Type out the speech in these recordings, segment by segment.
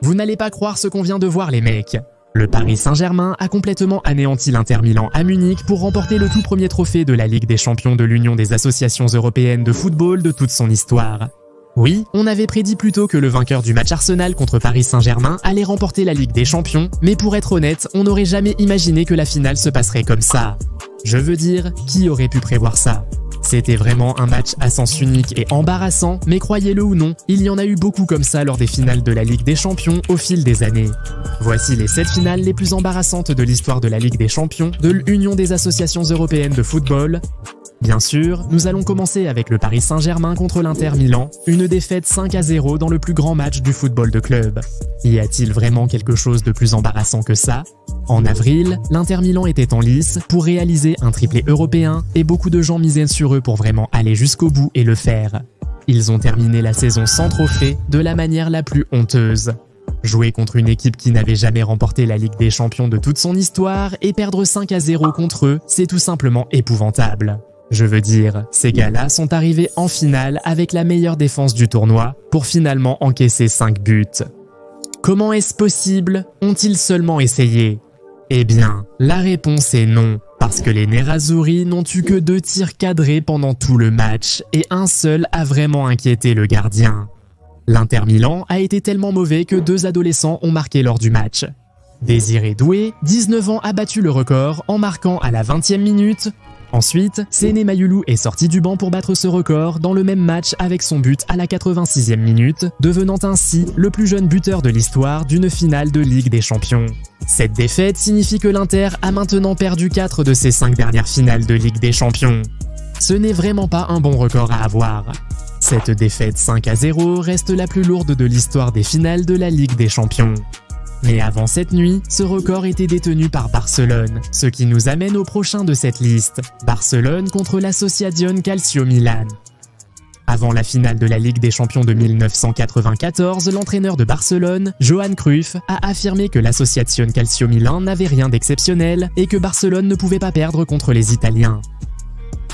Vous n'allez pas croire ce qu'on vient de voir les mecs. Le Paris Saint-Germain a complètement anéanti l'Inter Milan à Munich pour remporter le tout premier trophée de la Ligue des Champions de l'Union des associations européennes de football de toute son histoire. Oui, on avait prédit plutôt que le vainqueur du match Arsenal contre Paris Saint-Germain allait remporter la Ligue des Champions, mais pour être honnête, on n'aurait jamais imaginé que la finale se passerait comme ça. Je veux dire, qui aurait pu prévoir ça? C'était vraiment un match à sens unique et embarrassant, mais croyez-le ou non, il y en a eu beaucoup comme ça lors des finales de la Ligue des Champions au fil des années. Voici les 7 finales les plus embarrassantes de l'histoire de la Ligue des Champions, de l'Union des associations européennes de football. Bien sûr, nous allons commencer avec le Paris Saint-Germain contre l'Inter Milan, une défaite 5-0 dans le plus grand match du football de club. Y a-t-il vraiment quelque chose de plus embarrassant que ça? En avril, l'Inter Milan était en lice pour réaliser un triplé européen et beaucoup de gens misaient sur eux pour vraiment aller jusqu'au bout et le faire. Ils ont terminé la saison sans trophée de la manière la plus honteuse. Jouer contre une équipe qui n'avait jamais remporté la Ligue des Champions de toute son histoire et perdre 5-0 contre eux, c'est tout simplement épouvantable. Je veux dire, ces gars-là sont arrivés en finale avec la meilleure défense du tournoi pour finalement encaisser 5 buts. Comment est-ce possible? Ont-ils seulement essayé? Eh bien, la réponse est non, parce que les Nerazzurri n'ont eu que 2 tirs cadrés pendant tout le match et un seul a vraiment inquiété le gardien. L'Inter Milan a été tellement mauvais que 2 adolescents ont marqué lors du match. Désiré Doué, 19 ans, a battu le record en marquant à la 20e minute. Ensuite, Séné Mayulu est sorti du banc pour battre ce record dans le même match avec son but à la 86e minute, devenant ainsi le plus jeune buteur de l'histoire d'une finale de Ligue des Champions. Cette défaite signifie que l'Inter a maintenant perdu 4 de ses 5 dernières finales de Ligue des Champions. Ce n'est vraiment pas un bon record à avoir. Cette défaite 5-0 reste la plus lourde de l'histoire des finales de la Ligue des Champions. Mais avant cette nuit, ce record était détenu par Barcelone, ce qui nous amène au prochain de cette liste, Barcelone contre l'Associazione Calcio Milan. Avant la finale de la Ligue des Champions de 1994, l'entraîneur de Barcelone, Johan Cruyff, a affirmé que l'Associazione Calcio Milan n'avait rien d'exceptionnel et que Barcelone ne pouvait pas perdre contre les Italiens.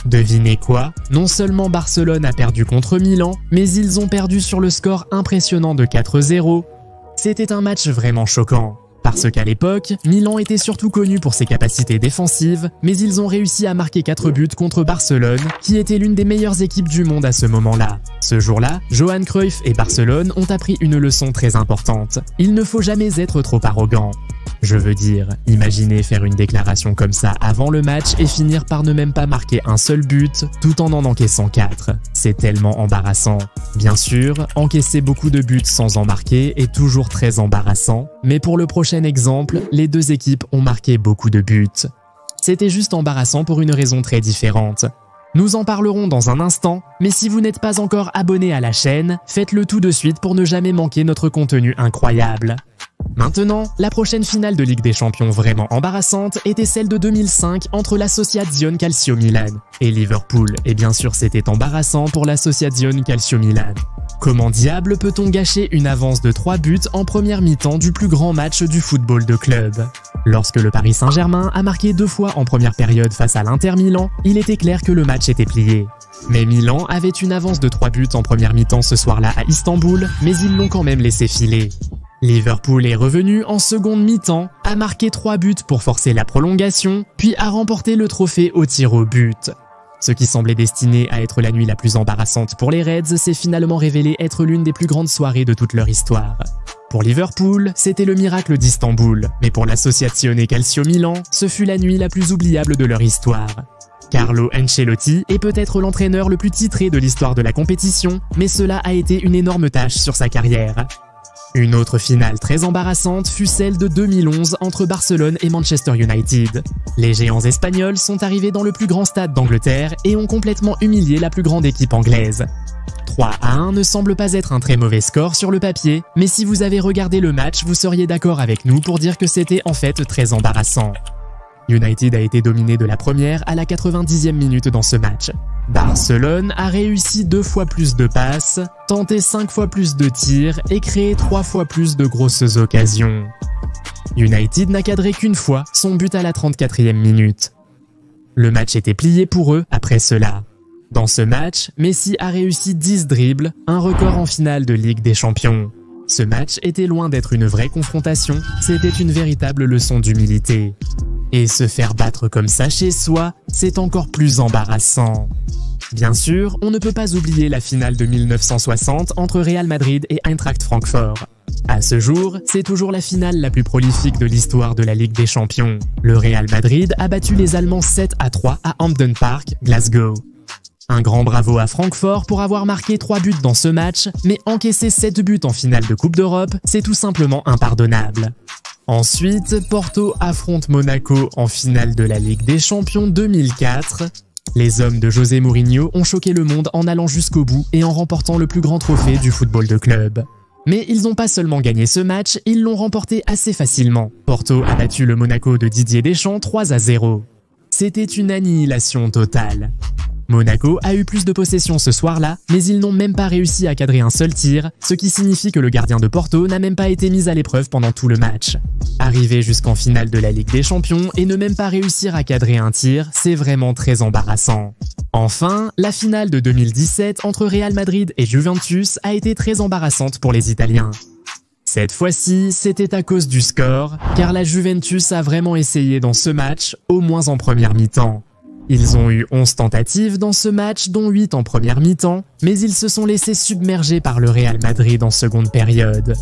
Devinez quoi? Non seulement Barcelone a perdu contre Milan, mais ils ont perdu sur le score impressionnant de 4-0. C'était un match vraiment choquant, parce qu'à l'époque, Milan était surtout connu pour ses capacités défensives, mais ils ont réussi à marquer 4 buts contre Barcelone, qui était l'une des meilleures équipes du monde à ce moment-là. Ce jour-là, Johan Cruyff et Barcelone ont appris une leçon très importante. Il ne faut jamais être trop arrogant. Je veux dire, imaginez faire une déclaration comme ça avant le match et finir par ne même pas marquer un seul but, tout en encaissant 4. C'est tellement embarrassant. Bien sûr, encaisser beaucoup de buts sans en marquer est toujours très embarrassant, mais pour le prochain exemple, les 2 équipes ont marqué beaucoup de buts. C'était juste embarrassant pour une raison très différente. Nous en parlerons dans un instant, mais si vous n'êtes pas encore abonné à la chaîne, faites-le tout de suite pour ne jamais manquer notre contenu incroyable. Maintenant, la prochaine finale de Ligue des Champions vraiment embarrassante était celle de 2005 entre l'Associazione Calcio Milan et Liverpool, et bien sûr c'était embarrassant pour l'Associazione Calcio Milan. Comment diable peut-on gâcher une avance de 3 buts en première mi-temps du plus grand match du football de club? Lorsque le Paris Saint-Germain a marqué 2 fois en première période face à l'Inter Milan, il était clair que le match était plié. Mais Milan avait une avance de 3 buts en première mi-temps ce soir-là à Istanbul, mais ils l'ont quand même laissé filer. Liverpool est revenu en seconde mi-temps, a marqué 3 buts pour forcer la prolongation, puis a remporté le trophée au tir au but. Ce qui semblait destiné à être la nuit la plus embarrassante pour les Reds s'est finalement révélé être l'une des plus grandes soirées de toute leur histoire. Pour Liverpool, c'était le miracle d'Istanbul, mais pour l'Associazione Calcio Milan, ce fut la nuit la plus oubliable de leur histoire. Carlo Ancelotti est peut-être l'entraîneur le plus titré de l'histoire de la compétition, mais cela a été une énorme tâche sur sa carrière. Une autre finale très embarrassante fut celle de 2011 entre Barcelone et Manchester United. Les géants espagnols sont arrivés dans le plus grand stade d'Angleterre et ont complètement humilié la plus grande équipe anglaise. 3-1 ne semble pas être un très mauvais score sur le papier, mais si vous avez regardé le match, vous seriez d'accord avec nous pour dire que c'était en fait très embarrassant. United a été dominé de la première à la 90e minute dans ce match. Barcelone a réussi 2 fois plus de passes, tenté 5 fois plus de tirs et créé 3 fois plus de grosses occasions. United n'a cadré qu'une fois son but à la 34e minute. Le match était plié pour eux après cela. Dans ce match, Messi a réussi 10 dribbles, un record en finale de Ligue des Champions. Ce match était loin d'être une vraie confrontation, c'était une véritable leçon d'humilité. Et se faire battre comme ça chez soi, c'est encore plus embarrassant. Bien sûr, on ne peut pas oublier la finale de 1960 entre Real Madrid et Eintracht Francfort. À ce jour, c'est toujours la finale la plus prolifique de l'histoire de la Ligue des Champions. Le Real Madrid a battu les Allemands 7-3 à Hampden Park, Glasgow. Un grand bravo à Francfort pour avoir marqué 3 buts dans ce match, mais encaisser 7 buts en finale de Coupe d'Europe, c'est tout simplement impardonnable. Ensuite, Porto affronte Monaco en finale de la Ligue des Champions 2004. Les hommes de José Mourinho ont choqué le monde en allant jusqu'au bout et en remportant le plus grand trophée du football de club. Mais ils n'ont pas seulement gagné ce match, ils l'ont remporté assez facilement. Porto a battu le Monaco de Didier Deschamps 3-0. C'était une annihilation totale. Monaco a eu plus de possession ce soir-là, mais ils n'ont même pas réussi à cadrer un seul tir, ce qui signifie que le gardien de Porto n'a même pas été mis à l'épreuve pendant tout le match. Arriver jusqu'en finale de la Ligue des Champions et ne même pas réussir à cadrer un tir, c'est vraiment très embarrassant. Enfin, la finale de 2017 entre Real Madrid et Juventus a été très embarrassante pour les Italiens. Cette fois-ci, c'était à cause du score, car la Juventus a vraiment essayé dans ce match, au moins en première mi-temps. Ils ont eu 11 tentatives dans ce match, dont 8 en première mi-temps, mais ils se sont laissés submerger par le Real Madrid en seconde période.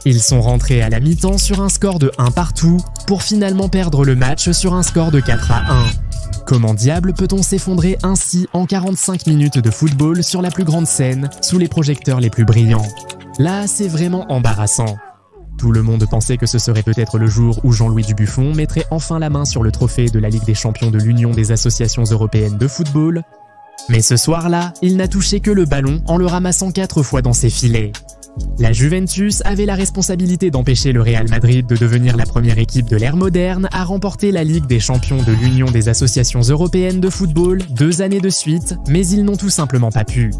Ils sont rentrés à la mi-temps sur un score de 1 partout, pour finalement perdre le match sur un score de 4-1. Comment diable peut-on s'effondrer ainsi en 45 minutes de football sur la plus grande scène, sous les projecteurs les plus brillants? Là, c'est vraiment embarrassant. Tout le monde pensait que ce serait peut-être le jour où Jean-Louis Dubuffon mettrait enfin la main sur le trophée de la Ligue des Champions de l'Union des associations européennes de football. Mais ce soir-là, il n'a touché que le ballon en le ramassant 4 fois dans ses filets. La Juventus avait la responsabilité d'empêcher le Real Madrid de devenir la première équipe de l'ère moderne à remporter la Ligue des Champions de l'Union des associations européennes de football 2 années de suite, mais ils n'ont tout simplement pas pu.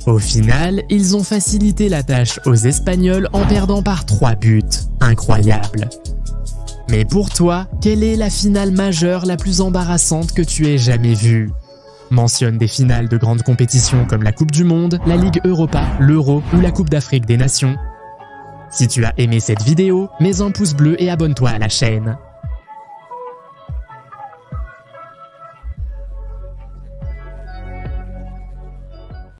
Au final, ils ont facilité la tâche aux Espagnols en perdant par 3 buts. Incroyable. Mais pour toi, quelle est la finale majeure la plus embarrassante que tu aies jamais vue? Mentionne des finales de grandes compétitions comme la Coupe du Monde, la Ligue Europa, l'Euro ou la Coupe d'Afrique des Nations. Si tu as aimé cette vidéo, mets un pouce bleu et abonne-toi à la chaîne.